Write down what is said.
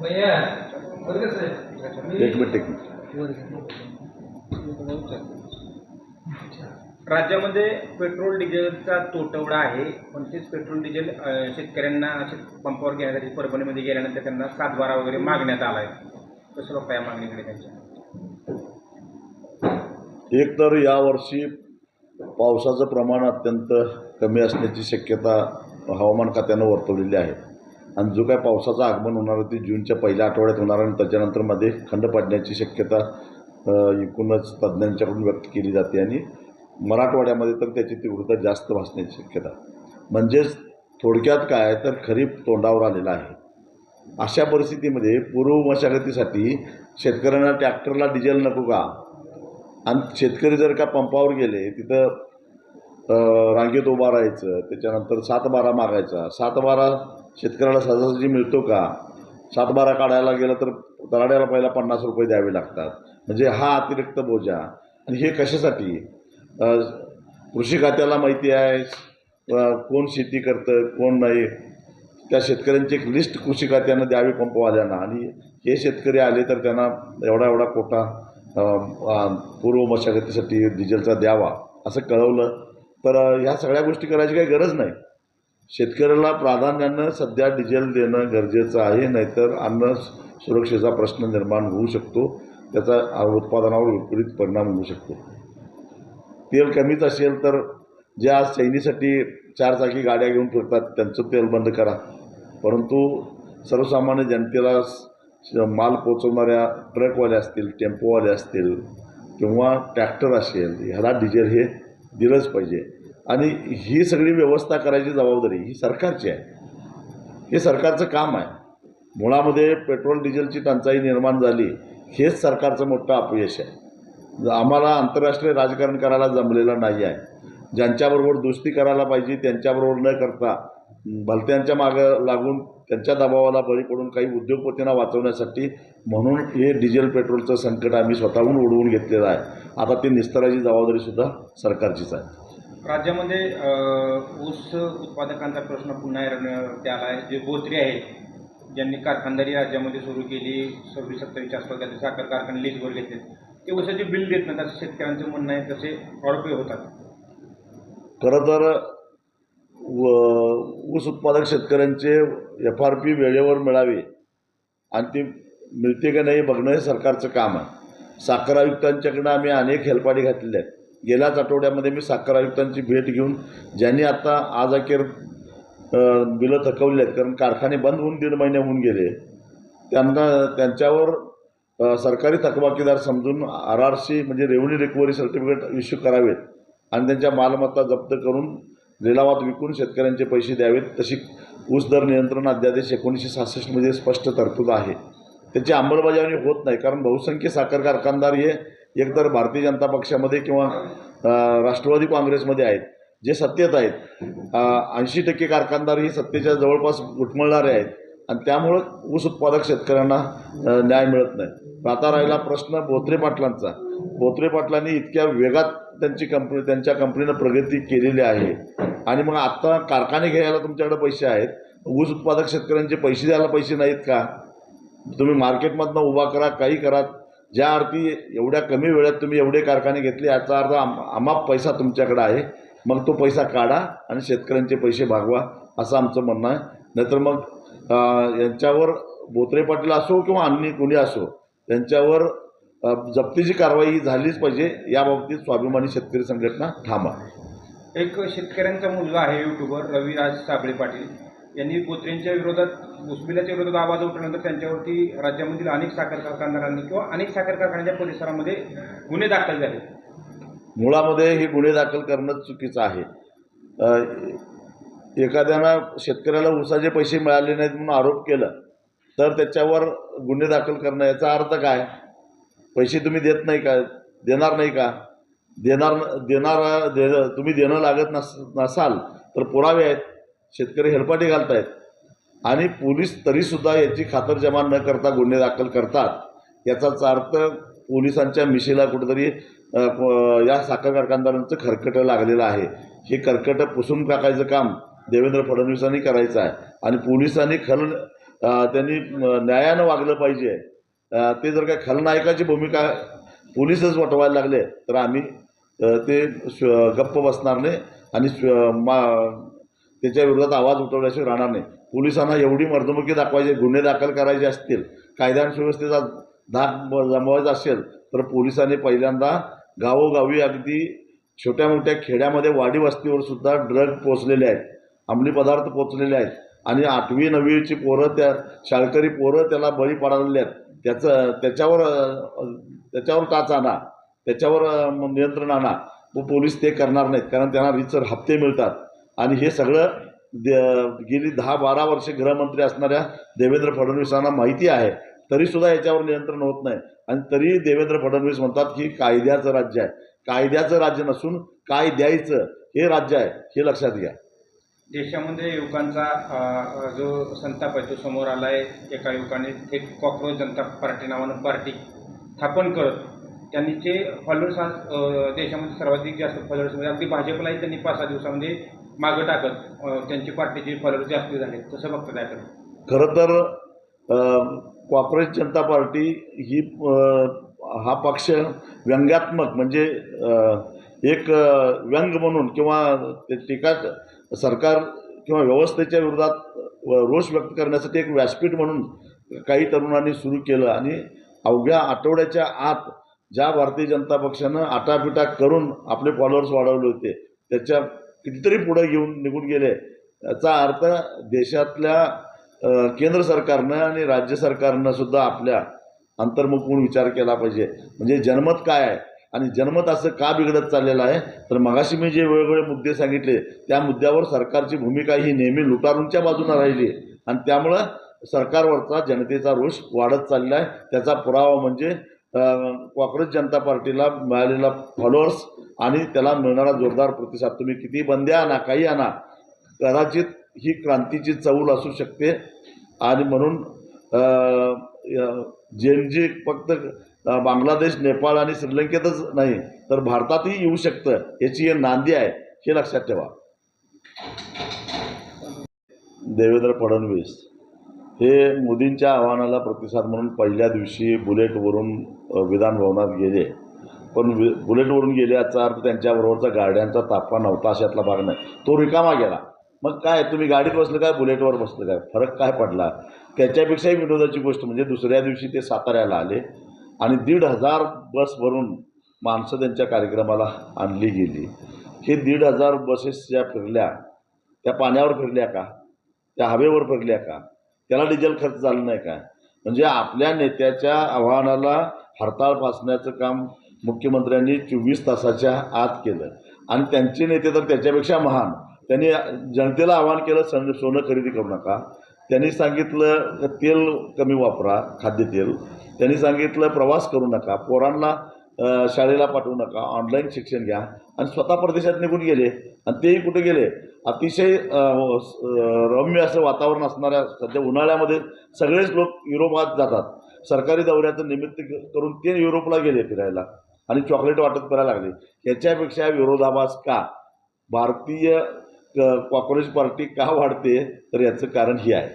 एक मिनिट राज्यामध्ये पेट्रोल डिझेलचा तुटवडा आहे, पण तेच पेट्रोल डिझेल शेतकऱ्यांना पंपावर घेण्यासाठी परभणीमध्ये गेल्यानंतर त्यांना 7/12 वगैरे मागण्यात आला आहे. कसं बघता या मागणीकडे त्यांच्या? एक तर यावर्षी पावसाचं प्रमाण अत्यंत कमी असण्याची शक्यता हवामान खात्यानं वर्तवलेली आहे आणि जो काय पावसाचं आगमन होणार आहे ते जूनच्या पहिल्या आठवड्यात होणार आणि त्याच्यानंतर मध्ये खंड पडण्याची शक्यता एकूणच तज्ज्ञांच्याकडून व्यक्त केली जाते आणि मराठवाड्यामध्ये तर त्याची तीव्रता जास्त भासण्याची शक्यता. म्हणजेच थोडक्यात काय तर खरीप तोंडावर आलेला आहे. अशा परिस्थितीमध्ये पूर्व मशागतीसाठी शेतकऱ्यांना ट्रॅक्टरला डिझेल नको का? आणि शेतकरी जर का पंपावर गेले तिथं रांगेत उभा राहायचं, त्याच्यानंतर 7/12 मागायचा. 7/12 शेतकऱ्याला सहजासहजी मिळतो का? 7/12 काढायला गेलं तर तलाड्याला पहिला 50 रुपये द्यावे लागतात. म्हणजे हा अतिरिक्त बोजा. आणि हे कशासाठी? कृषी खात्याला माहिती आहे कोण शेती करतं कोण नाही. त्या शेतकऱ्यांची एक लिस्ट कृषी खात्यानं द्यावी पंपवाल्यांना आणि हे शेतकरी आले तर त्यांना एवढा कोटा पूर्व मशागतीसाठी डिझेलचा द्यावा असं कळवलं तर ह्या सगळ्या गोष्टी करायची काही गरज नाही. शेतकऱ्याला प्राधान्यानं सध्या डिझेल देणं गरजेचं आहे, नाहीतर अन्न सुरक्षेचा प्रश्न निर्माण होऊ शकतो. त्याचा उत्पादनावर विपरीत परिणाम होऊ शकतो. तेल कमीच असेल तर ज्या चैनीसाठी 4 चाकी गाड्या घेऊन फिरतात त्यांचं तेल बंद करा, परंतु सर्वसामान्य जनतेला माल पोचवणाऱ्या ट्रकवाले असतील, टेम्पोवाले असतील किंवा ट्रॅक्टर असेल ह्याला डिझेल हे दिलंच पाहिजे. आणि ही सगळी व्यवस्था करायची जबाबदारी ही सरकारची आहे. हे सरकारचं काम आहे. मुळामध्ये पेट्रोल डिझेलची टंचाई निर्माण झाली हेच सरकारचं मोठं अपयश आहे. आम्हाला आंतरराष्ट्रीय राजकारण करायला जमलेलं नाही आहे. ज्यांच्याबरोबर दोस्ती करायला पाहिजे त्यांच्याबरोबर न करता भलत्यांच्या मागं लागून त्यांच्या दबावाला बळी पडून काही उद्योगपतींना वाचवण्यासाठी म्हणून हे डिझेल पेट्रोलचं संकट आम्ही स्वतःहून ओढवून घेतलेलं आहे. आता ते निस्तराची जबाबदारीसुद्धा सरकारचीच आहे. राज्यामध्ये ऊस उत्पादकांचा प्रश्न पुन्हा आला आहे. जे बोत्री आहेत ज्यांनी कारखानदारी राज्यामध्ये सुरू केली 26-27 आसपास त्याचे साखर कारखाने लीजवर घेतले, ते ऊसाचे बिल देत नाहीत असं शेतकऱ्यांचं म्हणणं आहे. तसे फ्रॉड होतात. खरं तर ऊस उत्पादक शेतकऱ्यांचे FRP वेळेवर मिळावे आणि ते मिळते का नाही बघणं हे सरकारचं काम आहे. साखर आयुक्तांच्याकडनं आम्ही अनेक हेलपाटे घातलेले आहेत. गेल्याच आठवड्यामध्ये मी साखर आयुक्तांची भेट घेऊन ज्यांनी आता आज अखेर बिलं थकवली आहेत कारण कारखाने बंद होऊन 1.5 महिने होऊन गेले, त्यांच्यावर सरकारी थकबाकीदार समजून RRC म्हणजे रेव्हेन्यू रिकव्हरी सर्टिफिकेट इश्यू करावेत आणि त्यांच्या मालमत्ता जप्त करून लिलावात विकून शेतकऱ्यांचे पैसे द्यावेत. तशी ऊस दर नियंत्रण अध्यादेश 1966 स्पष्ट तरतूद आहे. त्याची अंमलबजावणी होत नाही कारण बहुसंख्य साखर कारखानदार हे एकतर भारतीय जनता पक्षामध्ये किंवा राष्ट्रवादी काँग्रेसमध्ये आहेत जे सत्तेत आहेत. 80% कारखानदार ही सत्तेच्या जवळपास घुटमळणारे आहेत आणि त्यामुळं ऊस उत्पादक शेतकऱ्यांना न्याय मिळत नाही. आता राहिला प्रश्न बोत्रे पाटलांचा. बोत्रे पाटलांनी इतक्या वेगात त्यांच्या कंपनीनं प्रगती केलेली आहे आणि मग आत्ता कारखाने घ्यायला तुमच्याकडे पैसे आहेत, ऊस उत्पादक शेतकऱ्यांचे पैसे द्यायला पैसे नाहीत का? तुम्ही मार्केटमधनं उभा करा, काही करा. ज्या अर्थी एवढ्या कमी वेळात तुम्ही एवढे कारखाने घेतले याचा अर्थ अमाप पैसा तुमच्याकडे आहे, मग तो पैसा काढा आणि शेतकऱ्यांचे पैसे भागवा असं आमचं म्हणणं आहे. नाहीतर मग यांच्यावर बोत्रे पाटील असो किंवा अन्य कोणी असो त्यांच्यावर जप्तीची कारवाई झालीच पाहिजे. याबाबतीत स्वाभिमानी शेतकरी संघटना ठाम आहे. एक शेतकऱ्यांचा मुलगा आहे यूट्यूबर रविराज साबळे पाटील यांनी बोत्रेंच्या विरोधात ऊसबिलाच्या विरोधात आवाज उठवल्यानंतर त्यांच्यावरती राज्यामधील अनेक साखर कारखानदारांनी किंवा अनेक साखर कारखान्याच्या परिसरामध्ये गुन्हे दाखल झाले. मुळामध्ये हे गुन्हे दाखल करणं चुकीचं आहे. एखाद्यानं शेतकऱ्याला ऊसाचे पैसे मिळाले नाहीत म्हणून आरोप केला तर त्याच्यावर गुन्हे दाखल करणं याचा अर्थ काय? पैसे तुम्ही देत नाही का? देणार नाही का? तुम्ही देणं लागत नसाल तर पुरावे आहेत. शेतकरी हेलपाटे घालत आहेत आणि पोलीस तरीसुद्धा याची खातरजमा न करता गुन्हे दाखल करतात. याचाच अर्थ पोलिसांच्या मिशेला कुठेतरी या साखर कारखानदारांचं खरकटं लागलेलं आहे. हे खरकटं पुसून टाकायचं काम देवेंद्र फडणवीसांनी करायचं आहे आणि पोलिसांनी त्यांनी न्यायानं वागलं पाहिजे. ते जर काय खलनायकाची भूमिका पोलीसच वटवायला लागले तर आम्ही ते गप्प बसणार नाही आणि त्याच्या विरोधात आवाज उठवल्याशिवाय राहणार नाही. पोलिसांना एवढी मर्दमुकी दाखवायची, गुन्हे दाखल करायचे असतील, कायदा आणि सुव्यवस्थेचा धाक जमवायचा असेल तर पोलिसांनी पहिल्यांदा गावोगावी अगदी छोट्या मोठ्या खेड्यामध्ये वाडी वस्तीवर सुद्धा ड्रग पोचलेले आहेत, अंमली पदार्थ पोचलेले आहेत आणि 8वी 9वीची पोरं, त्या शाळकरी पोरं त्याला बळी पडालेली आहेत. त्याच्यावर टाच आणा, त्याच्यावर नियंत्रण आणा. पोलीस ते करणार नाहीत, कारण त्यांना रीतसर हप्ते मिळतात. आणि हे सगळं गेली 10-12 वर्षे गृहमंत्री असणाऱ्या देवेंद्र फडणवीसांना माहिती आहे. तरीसुद्धा याच्यावर नियंत्रण होत नाही आणि तरी देवेंद्र फडणवीस म्हणतात की कायद्याचं राज्य आहे. कायद्याचं राज्य नसून काय द्यायचं हे राज्य आहे, हे लक्षात घ्या. देशामध्ये युवकांचा जो संताप आहे तो समोर आला आहे. एका युवकाने थेट कॉक्रोच जनता पार्टी नावानं पार्टी स्थापन करत त्यांचे फॉलोअर्स आज देशामध्ये सर्वाधिक जास्त फॉलोअर्स म्हणजे अगदी भाजपलाही त्यांनी 5-6 दिवसामध्ये मागं टाकत त्यांची पार्टीचे फॉलोअर्स जास्त झाले. तसं बघतं त्याकडे. खरं तर कॉक्रोच जनता पार्टी ही हा पक्ष व्यंग्यात्मक म्हणजे एक व्यंग म्हणून किंवा टीका सरकार किंवा व्यवस्थेच्या विरोधात रोष व्यक्त करण्यासाठी एक व्यासपीठ म्हणून काही तरुणांनी सुरू केलं आणि अवघ्या आठवड्याच्या आत ज्या भारतीय जनता पक्षानं आटापिटा करून आपले फॉलोअर्स वाढवले होते त्याच्या कितीतरी पुढे घेऊन निघून गेले. याचा अर्थ देशातल्या केंद्र सरकारनं आणि राज्य सरकारनं सुद्धा आपल्या अंतर्मुख होऊन विचार केला पाहिजे. म्हणजे जनमत काय आहे आणि जनमत असं का बिघडत चाललेलं आहे. तर मगाशी मी जे वेगवेगळे मुद्दे सांगितले त्या मुद्द्यावर सरकारची भूमिका ही नेहमी लुटारूंच्या बाजूनं राहिली आणि त्यामुळं सरकारवरचा जनतेचा रोष वाढत चालला आहे. त्याचा पुरावा म्हणजे कॉक्रोच जनता पार्टीला मिळालेला फॉलोअर्स आणि त्याला मिळणारा जोरदार प्रतिसाद. तुम्ही किती बंद्या आणा, काही आणा, कदाचित ही क्रांतीची चौल असू शकते. आणि म्हणून जे फक्त बांगलादेश, नेपाळ आणि श्रीलंकेतच नाही तर भारतातही येऊ शकतं, याची हे नांदी आहे, हे लक्षात ठेवा. देवेंद्र फडणवीस हे मोदींच्या आव्हानाला प्रतिसाद म्हणून पहिल्या दिवशी बुलेटवरून विधानभवनात गेले. पण बुलेटवरून गेले याचा अर्थ त्यांच्याबरोबरचा गाड्यांचा ताफा नव्हता अशातला भाग नाही. तो रिकामा गेला. मग काय, तुम्ही गाडीत बसलं काय, बुलेटवर बसलं काय, फरक काय पडला. त्याच्यापेक्षाही विनोदाची गोष्ट म्हणजे दुसऱ्या दिवशी ते साताऱ्याला आले आणि 1,500 बस भरून माणसं त्यांच्या कार्यक्रमाला आणली गेली. हे 1,500 बसेस ज्या फिरल्या त्या पाण्यावर फिरल्या का, त्या हवेवर फिरल्या का, त्याला डिझेल खर्च झाला नाही का. म्हणजे आपल्या नेत्याच्या आव्हानाला हरताळ फासण्याचं काम मुख्यमंत्र्यांनी 24 तासाच्या आत केलं आणि त्यांचे नेते तर त्याच्यापेक्षा महान. त्यांनी जनतेला आवाहन केलं सोनं खरेदी करू नका. त्यांनी सांगितलं तेल कमी वापरा, खाद्यतेल. त्यांनी सांगितलं प्रवास करू नका, पोरांना शाळेला पाठवू नका, ऑनलाईन शिक्षण घ्या आणि स्वतः परदेशात निघून गेले. आणि तेही कुठे गेले, अतिशय रम्य असं वातावरण असणाऱ्या सध्या उन्हाळ्यामध्ये सगळेच लोक युरोपात जातात. सरकारी दौऱ्याचं निमित्त करून ते युरोपला गेले फिरायला आणि चॉकलेट वाटत करायला लागले. याच्यापेक्षा विरोधाभास का, भारतीय कॉक्रोच पार्टी का वाढते तर याचं कारण हे आहे.